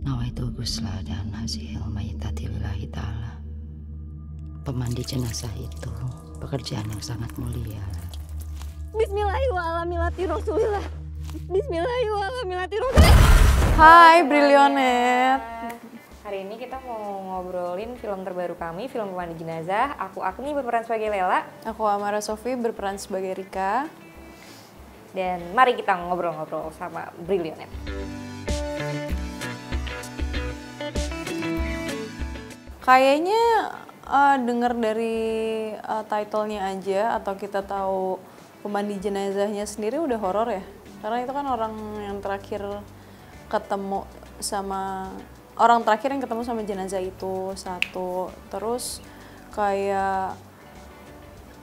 Nawaitu ghusla dan hasil mayitati lillahi ta'ala. Pemandi jenazah itu pekerjaan yang sangat mulia. Bismillahirrahmanirrahim. Bismillahirrahmanirrahim. Hai Brilionet. Hari ini kita mau ngobrolin film terbaru kami, film Pemandi Jenazah. Aku Agni berperan sebagai Lela. Aku Amara Sofi berperan sebagai Rika. Dan mari kita ngobrol-ngobrol sama Brilionet. Kayaknya denger dari title-nya aja atau kita tahu pemandi jenazahnya sendiri udah horor ya. Karena itu kan orang yang terakhir yang ketemu sama jenazah itu satu. Terus kayak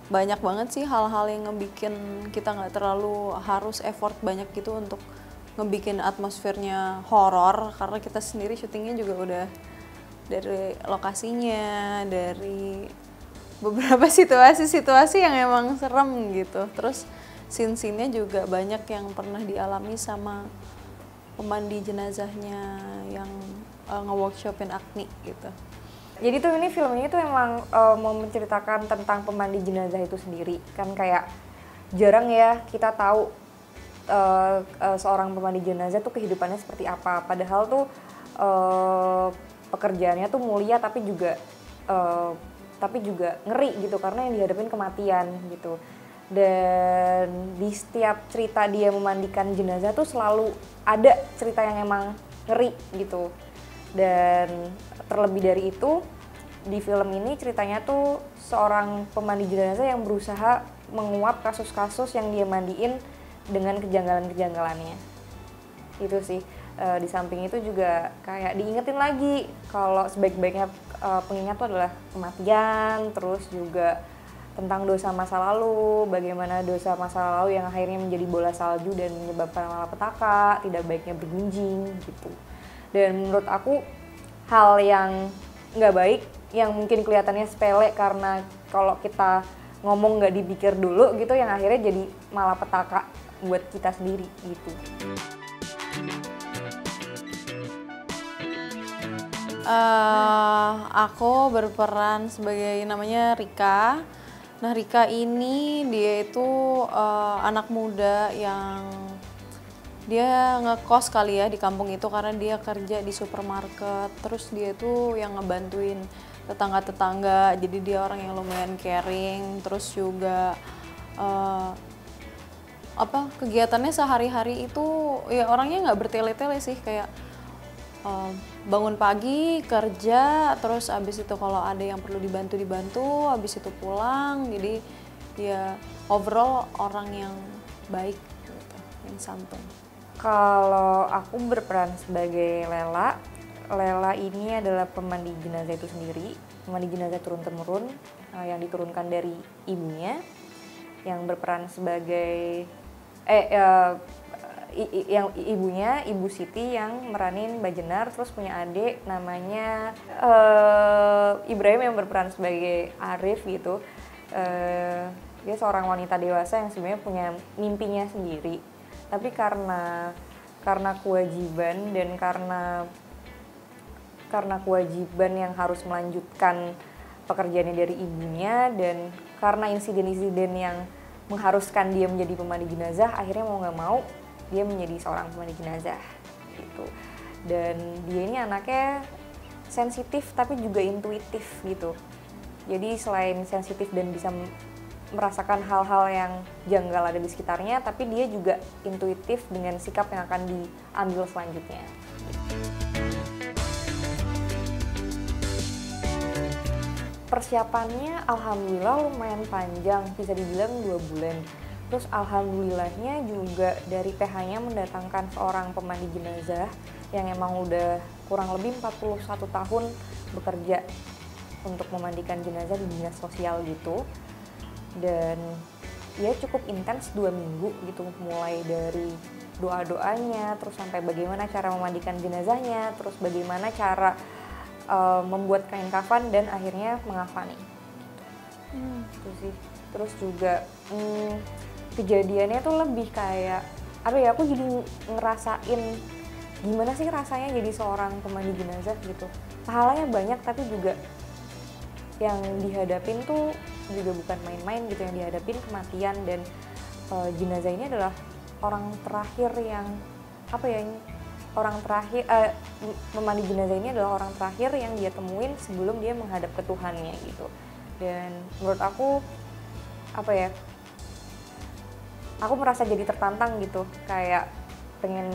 banyak banget sih hal-hal yang ngebikin kita nggak terlalu harus effort banyak gitu untuk ngebikin atmosfernya horor, karena kita sendiri syutingnya juga udah dari lokasinya, dari beberapa situasi-situasi yang emang serem gitu. Terus scene-scene-nya juga banyak yang pernah dialami sama pemandi jenazahnya yang nge-workshopin Agni gitu. Jadi tuh ini film ini tuh emang mau menceritakan tentang pemandi jenazah itu sendiri. Kan kayak jarang ya kita tahu seorang pemandi jenazah tuh kehidupannya seperti apa. Padahal tuh pekerjaannya tuh mulia tapi juga ngeri gitu, karena yang dihadapin kematian gitu. Dan di setiap cerita dia memandikan jenazah tuh selalu ada cerita yang emang ngeri gitu. Dan terlebih dari itu, di film ini ceritanya tuh seorang pemandi jenazah yang berusaha menguap kasus-kasus yang dia mandiin dengan kejanggalan-kejanggalannya. Itu sih. Di samping itu juga kayak diingetin lagi kalau sebaik-baiknya pengingat itu adalah kematian, terus juga tentang dosa masa lalu, bagaimana dosa masa lalu yang akhirnya menjadi bola salju dan menyebabkan malapetaka, tidak baiknya bergunjing gitu. Dan menurut aku hal yang nggak baik, yang mungkin kelihatannya sepele karena kalau kita ngomong nggak dipikir dulu gitu, yang akhirnya jadi malapetaka buat kita sendiri gitu. Aku berperan sebagai namanya Rika. Nah, Rika ini dia itu anak muda yang dia ngekos kali ya di kampung itu karena dia kerja di supermarket. Terus dia tuh yang ngebantuin tetangga-tetangga. Jadi dia orang yang lumayan caring. Terus juga kegiatannya sehari-hari itu ya orangnya nggak bertele-tele sih, kayak bangun pagi kerja, terus abis itu kalau ada yang perlu dibantu, abis itu pulang. Jadi dia overall orang yang baik gitu, yang santun. Kalau aku berperan sebagai Lela ini adalah pemandi jenazah itu sendiri, pemandi jenazah turun-temurun yang diturunkan dari ibunya, yang berperan sebagai yang ibunya, Ibu Siti, yang meranin Mbak Jenar. Terus punya adik namanya Ibrahim yang berperan sebagai Arif gitu. Dia seorang wanita dewasa yang sebenarnya punya mimpinya sendiri, tapi karena kewajiban dan karena kewajiban yang harus melanjutkan pekerjaannya dari ibunya, dan karena insiden-insiden yang mengharuskan dia menjadi pemandi jenazah, akhirnya mau nggak mau dia menjadi seorang pemandi jenazah gitu. Dan dia ini anaknya sensitif tapi juga intuitif gitu. Jadi selain sensitif dan bisa merasakan hal-hal yang janggal ada di sekitarnya, tapi dia juga intuitif dengan sikap yang akan diambil selanjutnya. Persiapannya alhamdulillah lumayan panjang, bisa dibilang 2 bulan. Terus alhamdulillahnya juga dari PH-nya mendatangkan seorang pemandi jenazah yang emang udah kurang lebih 41 tahun bekerja untuk memandikan jenazah di dinas sosial gitu. Dan ya cukup intens 2 minggu gitu, mulai dari doa-doanya, terus sampai bagaimana cara memandikan jenazahnya, terus bagaimana cara membuat kain kafan dan akhirnya mengafani. Itu sih. Terus juga kejadiannya tuh lebih kayak aku jadi ngerasain gimana sih rasanya jadi seorang pemandi jenazah gitu. Pahalanya banyak tapi juga yang dihadapin tuh juga bukan main-main gitu, yang dihadapin kematian. Dan jenazah ini adalah orang terakhir yang memandi jenazah ini adalah orang terakhir yang dia temuin sebelum dia menghadap ke Tuhannya gitu. Dan menurut aku aku merasa jadi tertantang gitu, kayak pengen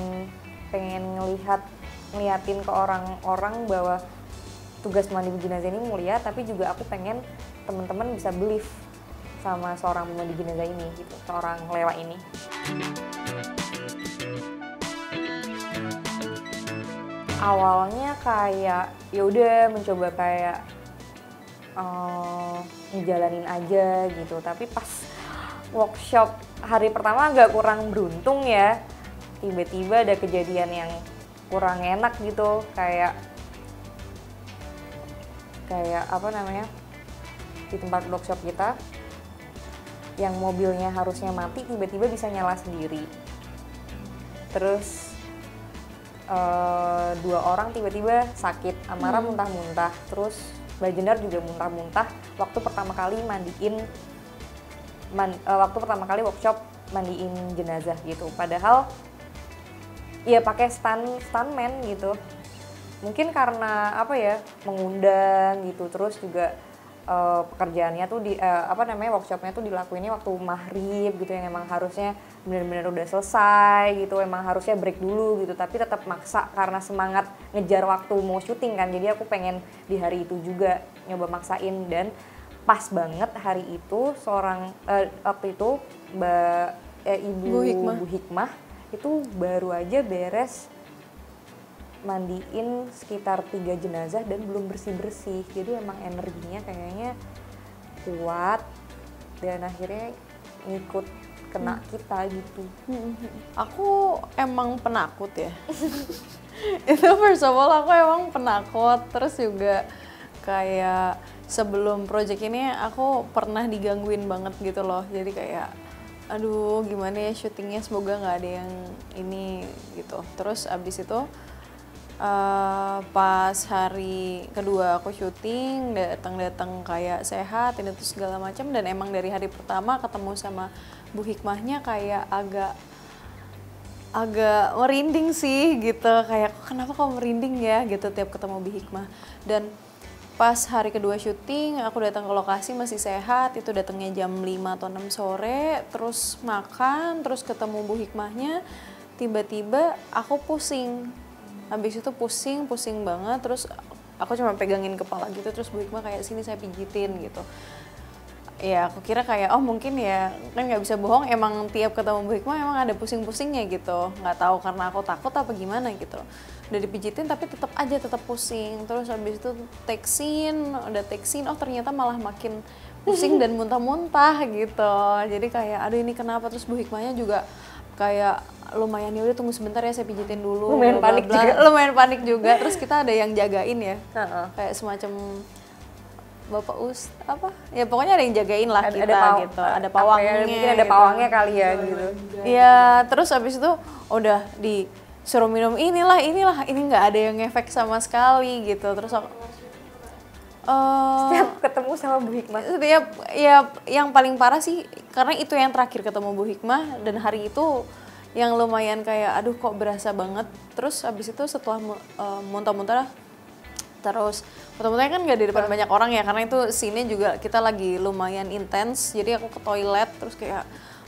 ngeliatin ke orang-orang bahwa tugas mandi jenazah ini mulia, tapi juga aku pengen teman-teman bisa believe sama seorang pemandi jenazah ini gitu, seorang lewa ini. Awalnya kayak ya udah mencoba kayak ngejalanin aja gitu, tapi pas workshop hari pertama agak kurang beruntung ya, tiba-tiba ada kejadian yang kurang enak gitu, kayak di tempat workshop kita yang mobilnya harusnya mati tiba-tiba bisa nyala sendiri. Terus 2 orang tiba-tiba sakit, Amara muntah-muntah, terus Mbak Jenar juga muntah-muntah waktu pertama kali workshop mandiin jenazah gitu. Padahal ya pakai stuntman gitu. Mungkin karena mengundang gitu, terus juga pekerjaannya tuh workshopnya tuh dilakuinnya waktu maghrib gitu, yang emang harusnya benar-benar udah selesai gitu, emang harusnya break dulu gitu, tapi tetap maksa karena semangat ngejar waktu mau syuting kan. Jadi aku pengen di hari itu juga nyoba maksain, dan pas banget hari itu waktu itu Bu Hikmah itu baru aja beres mandiin sekitar 3 jenazah dan belum bersih-bersih. Jadi emang energinya kayaknya kuat dan akhirnya ngikut kena kita gitu. Aku emang penakut ya. Itu first of all aku emang penakut. Terus juga kayak sebelum project ini aku pernah digangguin banget gitu loh. Jadi kayak aduh gimana ya syutingnya, semoga nggak ada yang ini gitu. Terus abis itu pas hari kedua aku syuting, datang kayak sehat ini tuh segala macam, dan emang dari hari pertama ketemu sama Bu Hikmahnya kayak agak merinding sih gitu, kayak kenapa kok merinding ya gitu tiap ketemu Bu Hikmah. Dan pas hari kedua syuting aku datang ke lokasi masih sehat, itu datangnya jam 5 atau 6 sore, terus makan, terus ketemu Bu Hikmahnya, tiba-tiba aku pusing. Habis itu pusing banget, terus aku cuma pegangin kepala gitu, terus Bu Hikmah kayak sini saya pijitin gitu. Ya aku kira kayak oh mungkin ya, kan nggak bisa bohong, emang tiap ketemu Bu Hikmah emang ada pusing-pusingnya gitu, nggak tahu karena aku takut apa gimana gitu. Udah dipijitin tapi tetap pusing. Terus habis itu take scene oh ternyata malah makin pusing dan muntah-muntah gitu. Jadi kayak aduh ini kenapa. Terus Bu Hikmahnya juga kayak lumayan, ya udah tunggu sebentar ya saya pijitin dulu. Lumayan panik juga. Terus kita ada yang jagain ya, kayak semacam Bapak ya pokoknya ada yang jagain lah kita gitu. Ada pawangnya. Mungkin ada pawangnya kali ya gitu. Iya, terus abis itu udah disuruh minum inilah, ini nggak ada yang ngefek sama sekali gitu. Terus aku setiap ketemu sama Bu Hikmah. Ya yang paling parah sih karena itu yang terakhir ketemu Bu Hikmah, dan hari itu yang lumayan kayak aduh kok berasa banget. Terus abis itu setelah muntah-muntah terus muntah-muntahnya kan nggak di depan banyak orang ya, karena itu scene-nya juga kita lagi lumayan intens, jadi aku ke toilet terus kayak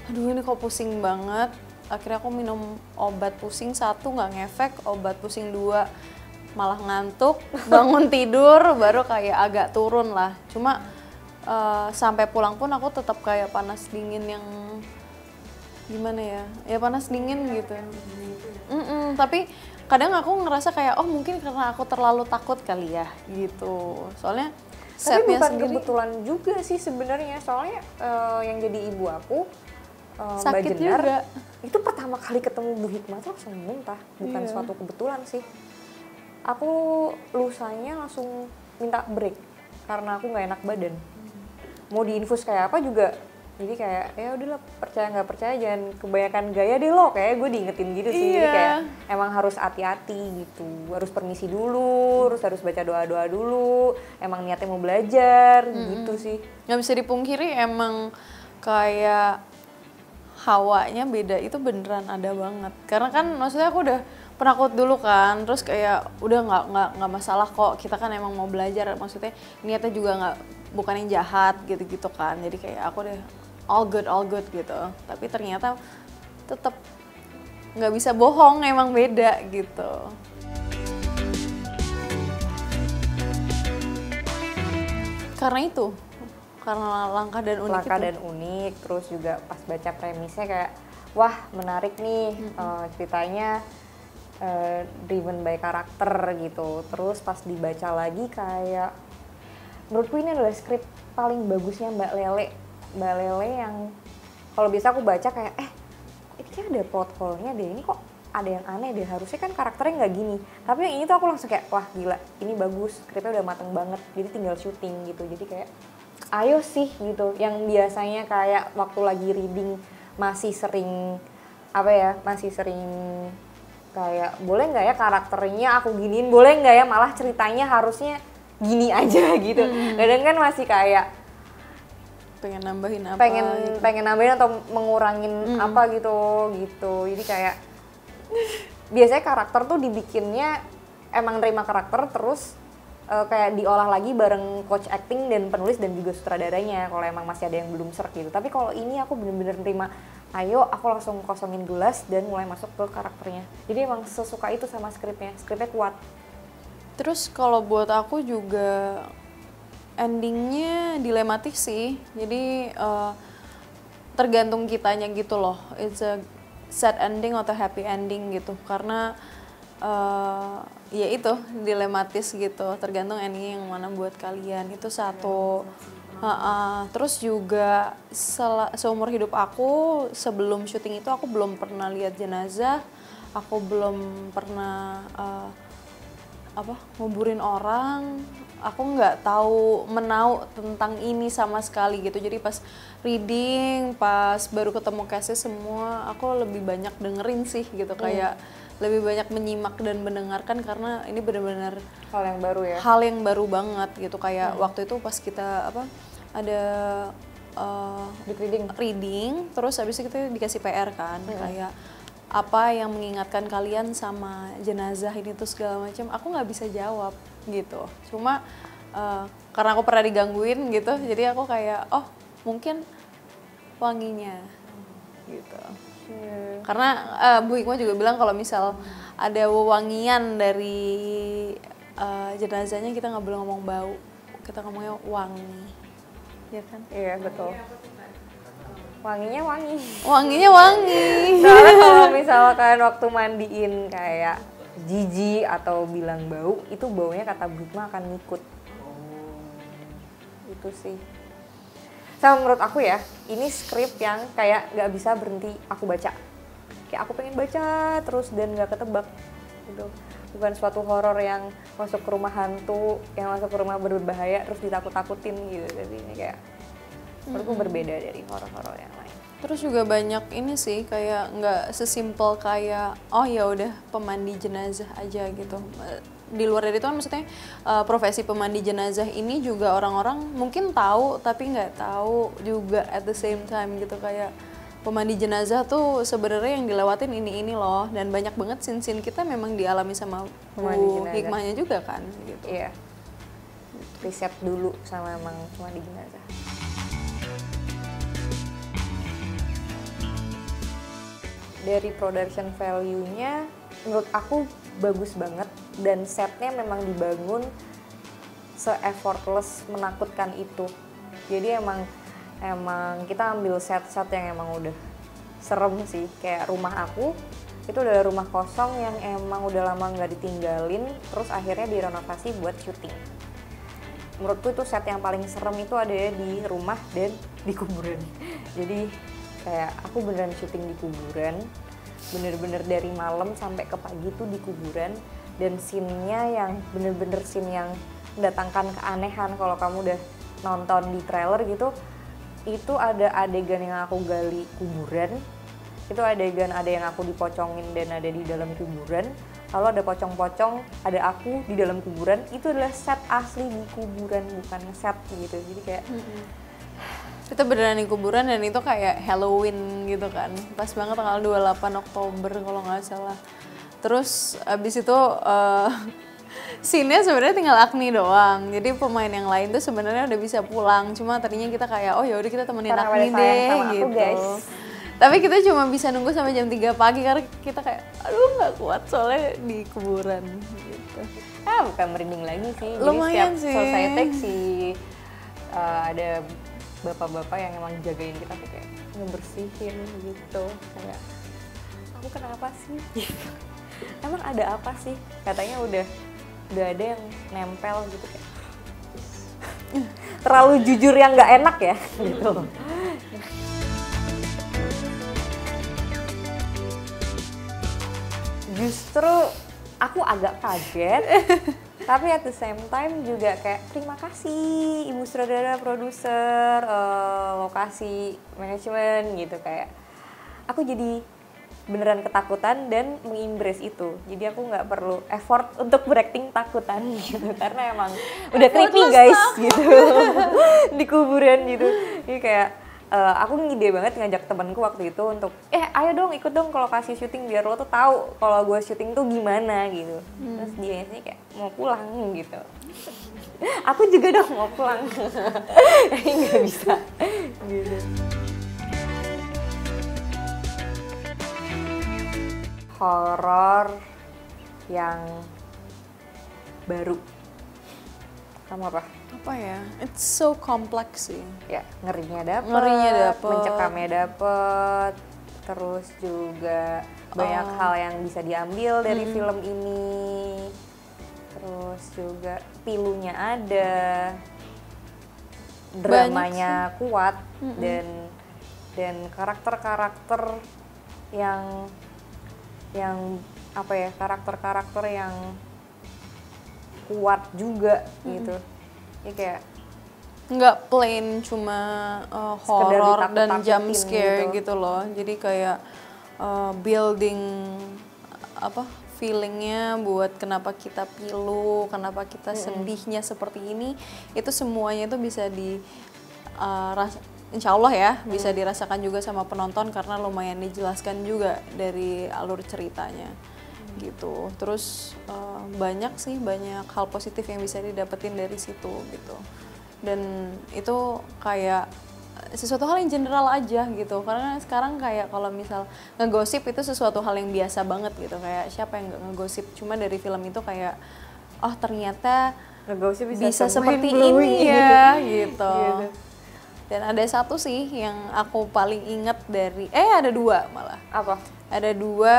aduh ini kok pusing banget. Akhirnya aku minum obat pusing 1 nggak ngefek, obat pusing 2 malah ngantuk, bangun tidur baru kayak agak turun lah. Cuma sampai pulang pun aku tetap kayak panas dingin yang gimana ya panas dingin gitu. Tapi kadang aku ngerasa kayak oh mungkin karena aku terlalu takut kali ya gitu. Soalnya tapi bukan sendiri kebetulan juga sih sebenarnya, soalnya yang jadi ibu aku sakit Mbak Jenar, juga. Itu pertama kali ketemu Bu Hikmah tuh langsung muntah, bukan suatu kebetulan sih. Aku lusanya langsung minta break karena aku nggak enak badan. Mau diinfus kayak apa juga Jadi kayak ya udahlah, percaya nggak percaya jangan kebanyakan gaya deh lo, kayak gue diingetin gitu sih. Jadi kayak emang harus hati-hati gitu, harus permisi dulu, harus baca doa-doa dulu, emang niatnya mau belajar gitu sih. Nggak bisa dipungkiri emang kayak hawanya beda, itu beneran ada banget. Karena kan maksudnya aku udah penakut dulu kan, terus kayak udah nggak masalah kok, kita kan emang mau belajar, maksudnya niatnya juga nggak, bukan yang jahat gitu-gitu kan. Jadi kayak aku udah all good gitu. Tapi ternyata tetap nggak bisa bohong, emang beda gitu. Karena itu, karena langka dan unik. Langka dan unik, terus juga pas baca premisnya kayak wah menarik nih, ceritanya driven by karakter gitu. Terus pas dibaca lagi kayak menurutku ini adalah skrip paling bagusnya Mbak Lele yang kalau biasa aku baca kayak ini kayak ada plot hole-nya deh, ini kok ada yang aneh deh, harusnya kan karakternya nggak gini. Tapi yang ini tuh aku langsung kayak wah gila, ini bagus, skripnya udah mateng banget, jadi tinggal syuting gitu. Jadi kayak ayo sih gitu, yang biasanya kayak waktu lagi reading masih sering kayak boleh nggak ya karakternya aku giniin, boleh nggak ya malah ceritanya harusnya gini aja gitu. Kadang kan masih kayak pengen nambahin apa, pengen nambahin atau mengurangin apa gitu. Jadi kayak biasanya karakter tuh dibikinnya emang nerima karakter terus kayak diolah lagi bareng coach acting dan penulis dan juga sutradaranya kalau emang masih ada yang belum serk gitu. Tapi kalau ini aku bener-bener nerima, ayo aku langsung kosongin gelas dan mulai masuk ke karakternya. Jadi emang sesuka itu sama skripnya kuat. Terus kalau buat aku juga endingnya dilematik sih. Jadi tergantung kitanya gitu loh. It's a sad ending atau happy ending gitu. Karena ya itu dilematis gitu, tergantung ending yang mana buat kalian. Itu satu. Terus juga seumur hidup aku sebelum syuting itu aku belum pernah lihat jenazah, aku belum pernah nguburin orang, aku nggak tahu menau tentang ini sama sekali gitu. Jadi pas reading, pas baru ketemu case semua, aku lebih banyak dengerin sih gitu, kayak lebih banyak menyimak dan mendengarkan karena ini benar-benar hal yang baru ya. Hal yang baru banget gitu, kayak waktu itu pas kita ada reading, terus habis itu kita dikasih PR kan, kayak apa yang mengingatkan kalian sama jenazah ini tuh segala macam. Aku nggak bisa jawab gitu, cuma karena aku pernah digangguin gitu, jadi aku kayak mungkin wanginya gitu. Karena Bu Hikmah juga bilang kalau misal ada wewangian dari jenazahnya, kita nggak boleh ngomong bau, kita ngomongnya wangi, ya kan? Iya betul. Wanginya wangi. Soalnya kalau misalkan waktu mandiin kayak jijik atau bilang bau, itu baunya kata Bu Hikmah akan ngikut. Itu sih. Sama menurut aku ya, ini skrip yang kayak gak bisa berhenti aku baca. Kayak aku pengen baca terus dan gak ketebak gitu. Bukan suatu horor yang masuk ke rumah hantu, yang masuk ke rumah berbahaya terus ditakut-takutin gitu. Jadi ini kayak menurutku berbeda dari horor-horor yang lain. Terus juga banyak ini sih, kayak nggak sesimpel kayak ya udah pemandi jenazah aja gitu. Di luar dari itu kan maksudnya profesi pemandi jenazah ini juga orang-orang mungkin tahu tapi nggak tahu juga at the same time gitu. Kayak pemandi jenazah tuh sebenarnya yang dilewatin ini loh, dan banyak banget scene-scene kita memang dialami sama Bu Hikmahnya juga kan gitu. Iya. Riset dulu sama emang pemandi jenazah. Dari production value-nya menurut aku bagus banget, dan setnya memang dibangun se-effortless menakutkan itu. Jadi emang kita ambil set-set yang emang udah serem sih. Kayak rumah aku itu udah rumah kosong yang emang udah lama nggak ditinggalin, terus akhirnya direnovasi buat syuting. Menurutku itu set yang paling serem itu ada di rumah dan di kuburan. Jadi kayak aku beneran syuting di kuburan, bener-bener dari malam sampai ke pagi tuh di kuburan, dan scene-nya yang bener-bener scene yang mendatangkan keanehan. Kalau kamu udah nonton di trailer gitu, itu ada adegan yang aku gali kuburan. Itu adegan ada yang aku dipocongin dan ada di dalam kuburan. Lalu ada pocong-pocong, ada aku di dalam kuburan. Itu adalah set asli di kuburan, bukan set gitu. Jadi kayak Kita beneran di kuburan dan itu kayak Halloween gitu kan. Pas banget tanggal 28 Oktober kalau nggak salah. Terus abis itu scene-nya sebenarnya tinggal Agni doang. Jadi pemain yang lain tuh sebenarnya udah bisa pulang. Cuma tadinya kita kayak oh ya udah kita temenin karena Agni pada sayang deh sama aku, gitu. guys. Tapi kita cuma bisa nunggu sampai jam 3 pagi karena kita kayak aduh nggak kuat soalnya di kuburan gitu. Bukan merinding lagi sih. Lumayan Jadi setiap sih. selesai take ada bapak-bapak yang emang jagain kita tuh kayak ngebersihin gitu. Kayak aku kenapa sih? Gitu. Emang ada apa sih? Katanya udah ada yang nempel gitu kayak terlalu jujur yang nggak enak ya gitu. Justru aku agak kaget tapi at the same time juga kayak terima kasih ibu sutradara, produser, lokasi, manajemen gitu. Kayak aku jadi beneran ketakutan dan mengimbres itu. Jadi aku nggak perlu effort untuk berakting takutan gitu karena emang udah creepy guys gitu di kuburan gitu. Jadi kayak aku ngide banget ngajak temanku waktu itu untuk ayo dong ikut dong ke lokasi syuting biar lo tuh tahu kalau gue syuting tuh gimana gitu. Terus dia sih kayak mau pulang gitu. Aku juga dong mau pulang. Nggak bisa gitu. Horor yang baru. Kamu apa? Apa ya? It's so complex sih. Ya, ngerinya dapet, Ngerinya dapet. mencekamnya dapet, terus juga banyak hal yang bisa diambil dari film ini. Terus juga pilunya ada, dramanya kuat dan karakter-karakter yang apa ya, karakter-karakter yang kuat juga gitu. Ini kayak Nggak plain cuma Sekedar horror dan ditakut-takutin jump scare gitu. gitu loh. Jadi kayak building feelingnya buat kenapa kita pilu, kenapa kita sedihnya seperti ini, itu semuanya itu bisa insya Allah ya bisa dirasakan juga sama penonton karena lumayan dijelaskan juga dari alur ceritanya gitu. Terus banyak hal positif yang bisa didapetin dari situ gitu. Dan itu kayak sesuatu hal yang general aja gitu, karena sekarang kayak kalau misal ngegosip itu sesuatu hal yang biasa banget gitu, kayak siapa yang nggak ngegosip, cuma dari film itu kayak oh ternyata ngegosip bisa seperti mind-blowing ini ya gitu. Gitu. Dan ada satu sih yang aku paling inget dari ada dua malah. Apa? Ada dua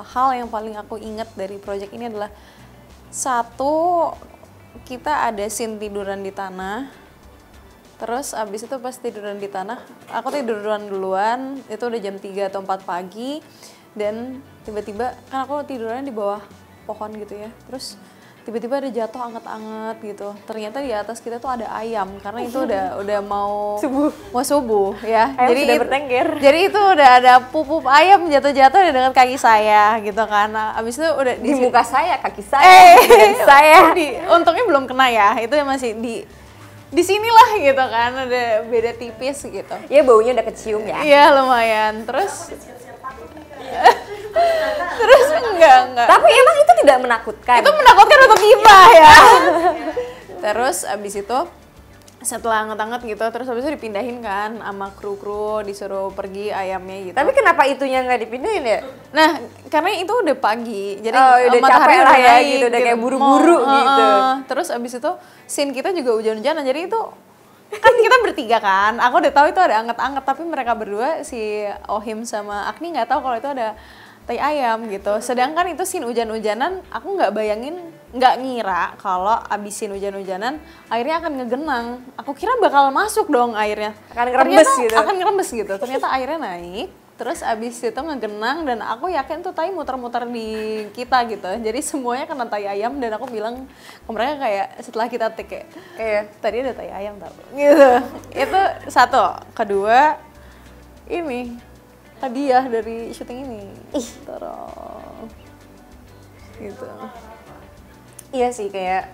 hal yang paling aku inget dari project ini adalah satu, kita ada scene tiduran di tanah. Terus abis itu pas tiduran di tanah, aku tiduran duluan, itu udah jam 3 atau 4 pagi. Dan tiba-tiba, kan aku tidurannya di bawah pohon gitu ya. Terus tiba-tiba ada jatuh anget-anget gitu. Ternyata di atas kita tuh ada ayam, karena itu udah mau subuh ya. Ayam Jadi sudah bertengger. Jadi itu udah ada pupup ayam jatuh-jatuh di dekat kaki saya gitu kan. Nah, abis itu udah Di muka saya, kaki saya, saya. untungnya belum kena ya, itu masih di sinilah gitu kan, ada beda tipis gitu. Ya baunya udah kecium ya. Iya lumayan. Terus enggak. Tapi emang itu tidak menakutkan. Itu menakutkan untuk kita ya. Terus abis itu setelah anget-anget gitu, terus habis itu dipindahin kan sama kru-kru, disuruh pergi ayamnya gitu. Tapi kenapa itunya nggak dipindahin ya? Nah, karena itu udah pagi, jadi udah matahari capek lah ya naik gitu, udah kayak buru-buru gitu. Terus abis itu scene kita juga hujan-hujanan, jadi itu kan kita bertiga kan, aku udah tahu itu ada anget-anget, tapi mereka berdua si Ohim sama Agni nggak tahu kalau itu ada tai ayam gitu. Sedangkan itu scene hujan-hujanan, aku nggak ngira kalau abis scene hujan-hujanan airnya akan ngegenang. Aku kira bakal masuk dong airnya. Akan ngerembes gitu. Akan ngerembes gitu. Ternyata airnya naik. terus abis itu ngegenang dan aku yakin tuh tai muter-muter di kita gitu. Jadi semuanya kena tai ayam dan aku bilang ke mereka kayak setelah kita take kayak, tadi ada tai ayam tau gitu. Itu satu. Kedua, ini hadiah dari syuting ini. Terus gitu. Iya sih kayak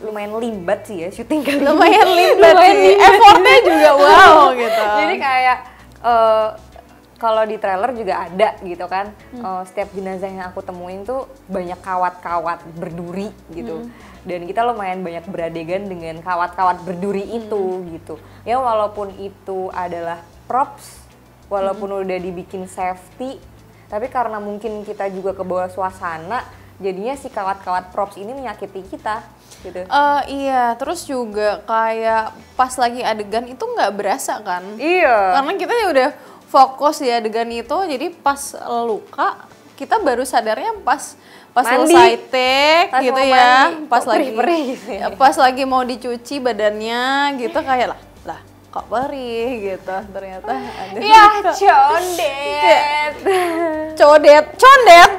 lumayan limbat sih ya syuting kali ini. Lumayan limbat sih, effortnya juga wow gitu. Jadi kayak kalau di trailer juga ada gitu kan, setiap jenazah yang aku temuin tuh banyak kawat-kawat berduri gitu. Dan kita lumayan banyak beradegan dengan kawat-kawat berduri itu gitu. Ya walaupun itu adalah props, walaupun udah dibikin safety, tapi karena mungkin kita juga ke bawah suasana, jadinya si kawat-kawat props ini menyakiti kita gitu. Iya, terus juga kayak pas lagi adegan itu nggak berasa kan? Iya. Karena kita ya udah fokus di adegan itu, jadi pas luka kita baru sadarnya pas Mandi. selesai take Pas gitu mau ya, mandi, pas kok lagi perih-perih gitu ya. pas lagi mau dicuci badannya gitu kayak lah kok perih gitu ternyata ada. Ya condet. Condet.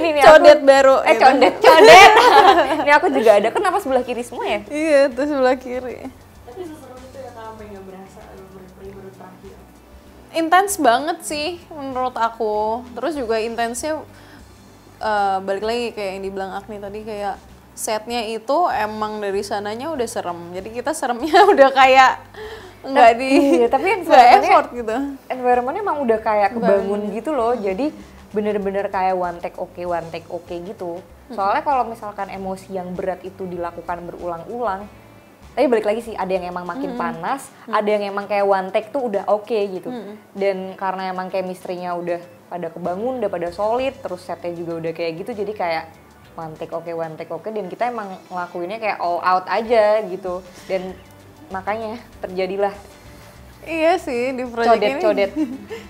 Ini Condet baru. gitu. Condet. Ini aku juga ada, kenapa sebelah kiri semua ya? Iya, itu sebelah kiri. Tapi seseru itu ya sampai nggak berasa baru terakhir. Intens banget sih menurut aku. Terus juga intensnya balik lagi kayak yang dibilang Agni tadi, kayak setnya itu emang dari sananya udah serem. Jadi kita seremnya udah kayak nggak di Iya, tapi nggak effort gitu. Environment-nya emang udah kayak kebangun gitu loh. Jadi bener-bener kayak one take oke gitu. Soalnya kalau misalkan emosi yang berat itu dilakukan berulang-ulang, tapi balik lagi sih, ada yang emang makin panas, ada yang emang kayak one take tuh udah oke gitu. Dan karena emang chemistry-nya udah pada kebangun, udah pada solid, terus setnya juga udah kayak gitu, jadi kayak one take oke, dan kita emang ngelakuinnya kayak all out aja gitu. Dan makanya terjadilah Iya sih, di project codet.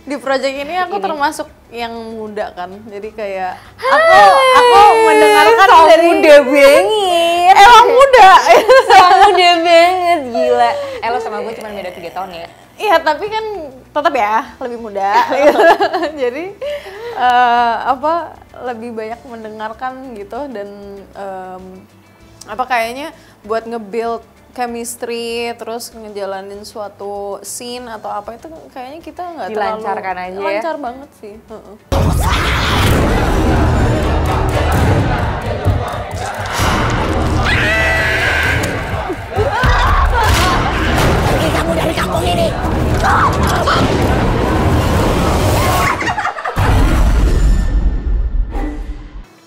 di project ini aku Ini. termasuk yang muda kan. Jadi kayak aku mendengarkan dari muda banget. emang muda. Muda banget, gila. Lo sama gue cuma beda 3 tahun ya. Iya, tapi kan tetap ya lebih muda. Jadi lebih banyak mendengarkan gitu dan kayaknya buat nge-build chemistry terus ngejalanin suatu scene atau apa itu kayaknya kita nggak terlalu Dilancarkan aja ya. lancar banget sih. Pergi kamu dari kampung ini.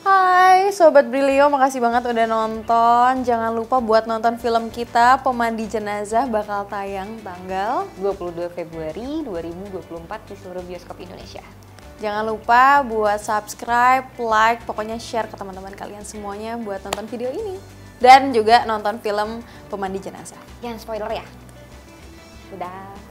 Hai Sobat Brilio, makasih banget udah nonton. Jangan lupa buat nonton film kita Pemandi Jenazah, bakal tayang tanggal 22 Februari 2024 di seluruh bioskop Indonesia. Jangan lupa buat subscribe, like, pokoknya share ke teman-teman kalian semuanya buat nonton video ini. Dan juga nonton film Pemandi Jenazah. Jangan spoiler ya. Udah.